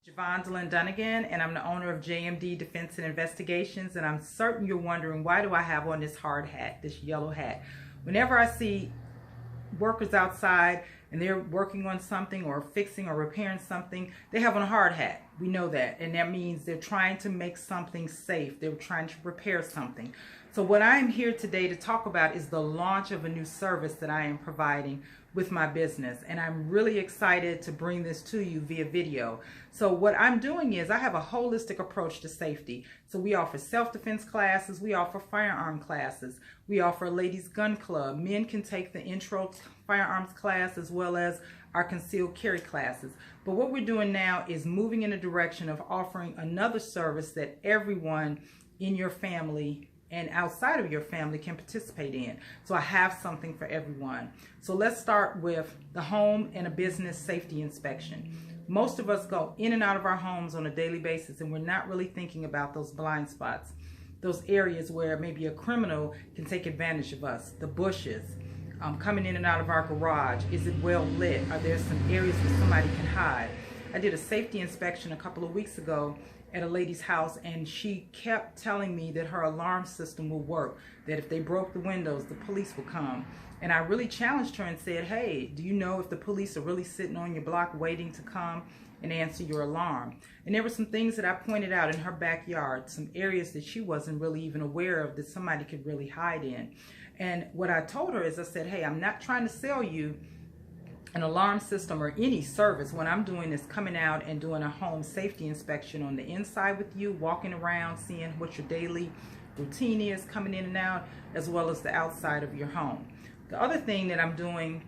Javondelyn Dunnigan, and I'm the owner of JMD Defense and Investigations. And I'm certain you're wondering, why do I have on this hard hat, this yellow hat? Whenever I see workers outside and they're working on something or fixing or repairing something, they have on a hard hat. We know that, and that means they're trying to make something safe. They're trying to repair something. So what I'm here today to talk about is the launch of a new service that I am providing with my business, and I'm really excited to bring this to you via video. So what I'm doing is I have a holistic approach to safety. So we offer self-defense classes, we offer firearm classes, we offer a ladies gun club. Men can take the intro firearms class as well as our concealed carry classes. But what we're doing now is moving in a direction of offering another service that everyone in your family and outside of your family can participate in. So I have something for everyone. So let's start with the home and a business safety inspection. Most of us go in and out of our homes on a daily basis, and we're not really thinking about those blind spots, those areas where maybe a criminal can take advantage of us, the bushes, coming in and out of our garage. Is it well lit? Are there some areas where somebody can hide? I did a safety inspection a couple of weeks ago at a lady's house, and she kept telling me that her alarm system will work, that if they broke the windows, the police will come. And I really challenged her and said, hey, do you know if the police are really sitting on your block waiting to come and answer your alarm? And there were some things that I pointed out in her backyard, some areas that she wasn't really even aware of that somebody could really hide in. And what I told her is, I said, hey, I'm not trying to sell you an alarm system or any service. What I'm doing is coming out and doing a home safety inspection on the inside with you, walking around, seeing what your daily routine is, coming in and out, as well as the outside of your home. The other thing that I'm doing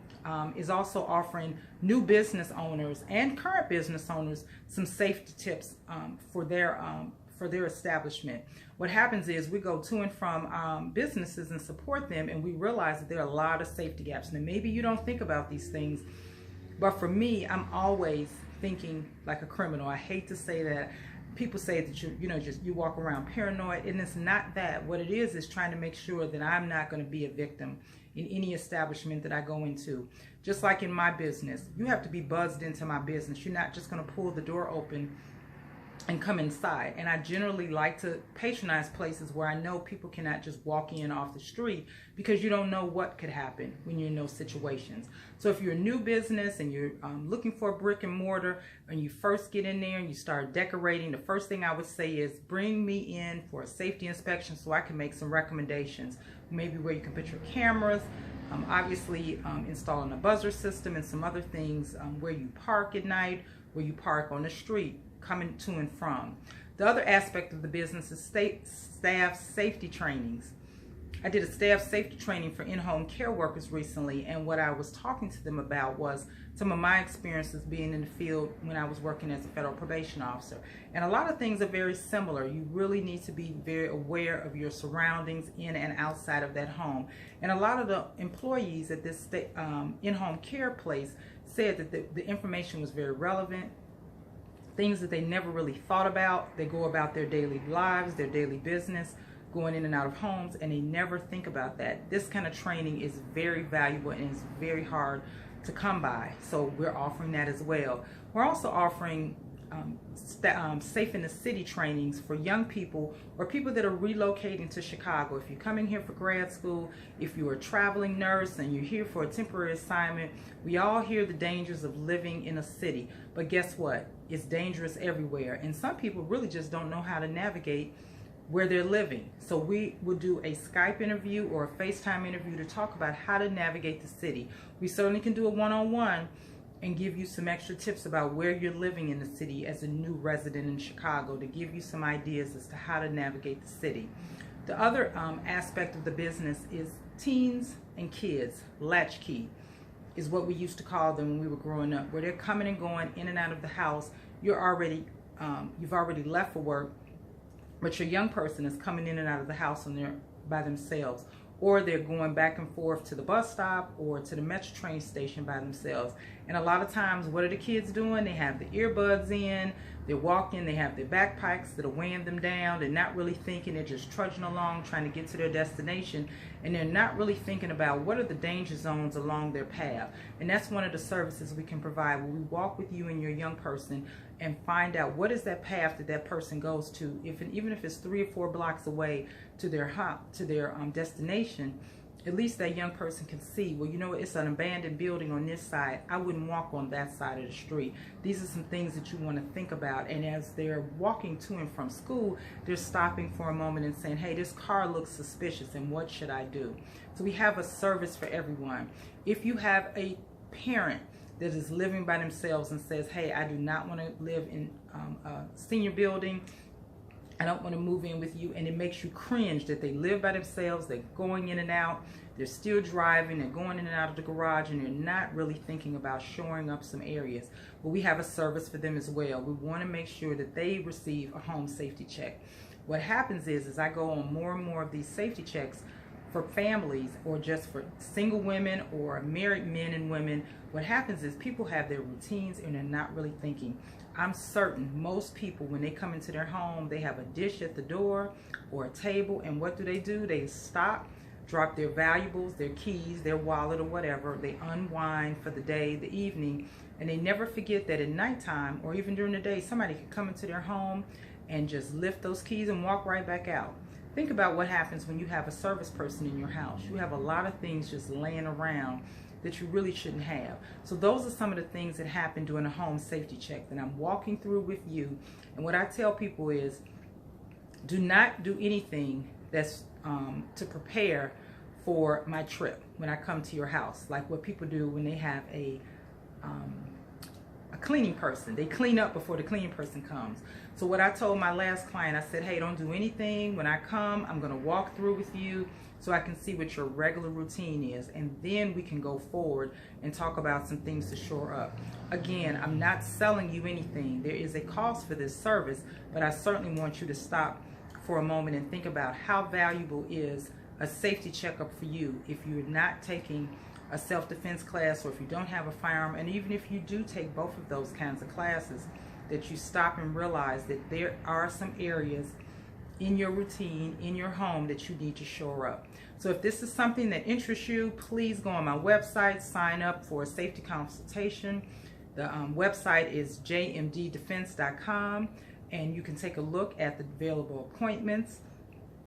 is also offering new business owners and current business owners some safety tips for their establishment. What happens is we go to and from businesses and support them, and we realize that there are a lot of safety gaps. Now, maybe you don't think about these things, but for me, I'm always thinking like a criminal. I hate to say that. People say that you walk around paranoid, and it's not that. What it is trying to make sure that I'm not going to be a victim in any establishment that I go into. Just like in my business, you have to be buzzed into my business. You're not just going to pull the door open and come inside. And I generally like to patronize places where I know people cannot just walk in off the street, because you don't know what could happen when you're in those situations. So if you're a new business and you're looking for a brick and mortar, and you first get in there and you start decorating, the first thing I would say is bring me in for a safety inspection so I can make some recommendations. Maybe where you can put your cameras, obviously installing a buzzer system, and some other things, where you park at night, where you park on the street, coming to and from. The other aspect of the business is staff safety trainings. I did a staff safety training for in-home care workers recently, and what I was talking to them about was some of my experiences being in the field when I was working as a federal probation officer. And a lot of things are very similar. You really need to be very aware of your surroundings in and outside of that home. And a lot of the employees at this in-home care place said that the information was very relevant, things that they never really thought about. They go about their daily lives, their daily business, going in and out of homes, and they never think about that. This kind of training is very valuable, and it's very hard to come by. So we're offering that as well. We're also offering safe in the city trainings for young people or people that are relocating to Chicago. If you're coming here for grad school, if you're a traveling nurse and you're here for a temporary assignment, we all hear the dangers of living in a city. But guess what? It's dangerous everywhere. And some people really just don't know how to navigate where they're living. So we will do a Skype interview or a FaceTime interview to talk about how to navigate the city. We certainly can do a one-on-one and give you some extra tips about where you're living in the city as a new resident in Chicago, to give you some ideas as to how to navigate the city. The other aspect of the business is teens and kids. Latchkey is what we used to call them when we were growing up, where they're coming and going in and out of the house. You've already left for work, but your young person is coming in and out of the house and they're by themselves, or they're going back and forth to the bus stop or to the metro train station by themselves. And a lot of times, what are the kids doing? They have the earbuds in, They're walking, they have their backpacks that are weighing them down. They're not really thinking, they're just trudging along trying to get to their destination, and they're not really thinking about what are the danger zones along their path. And that's one of the services we can provide, where we walk with you and your young person and find out what is that path that that person goes to, even if it's 3 or 4 blocks away to their destination. At least that young person can see, well, you know, it's an abandoned building on this side. I wouldn't walk on that side of the street. These are some things that you want to think about. And as they're walking to and from school, they're stopping for a moment and saying, hey, this car looks suspicious, and what should I do? So we have a service for everyone. If you have a parent that is living by themselves and says, hey, I do not want to live in a senior building, I don't want to move in with you, and it makes you cringe that they live by themselves, they're going in and out, they're still driving, they're going in and out of the garage, and they're not really thinking about shoring up some areas. But we have a service for them as well. We want to make sure that they receive a home safety check. What happens is I go on more and more of these safety checks for families, or just for single women or married men and women. What happens is people have their routines and they're not really thinking. I'm certain most people, when they come into their home, they have a dish at the door or a table, and what do? They stop, drop their valuables, their keys, their wallet, or whatever. They unwind for the day, the evening, and they never forget that at nighttime or even during the day, somebody could come into their home and just lift those keys and walk right back out. Think about what happens when you have a service person in your house. You have a lot of things just laying around that you really shouldn't have. So those are some of the things that happen during a home safety check that I'm walking through with you. And what I tell people is, do not do anything that's to prepare for my trip when I come to your house, like what people do when they have a cleaning person. They clean up before the cleaning person comes. So what I told my last client, I said, hey, don't do anything. When I come, I'm going to walk through with you so I can see what your regular routine is, and then we can go forward and talk about some things to shore up. Again, I'm not selling you anything. There is a cost for this service, but I certainly want you to stop for a moment and think about how valuable is a safety checkup for you if you're not taking a self-defense class, or if you don't have a firearm, and even if you do take both of those kinds of classes, that you stop and realize that there are some areas in your routine, in your home, that you need to shore up. So if this is something that interests you, please go on my website, sign up for a safety consultation. The website is jmddefense.com, and you can take a look at the available appointments.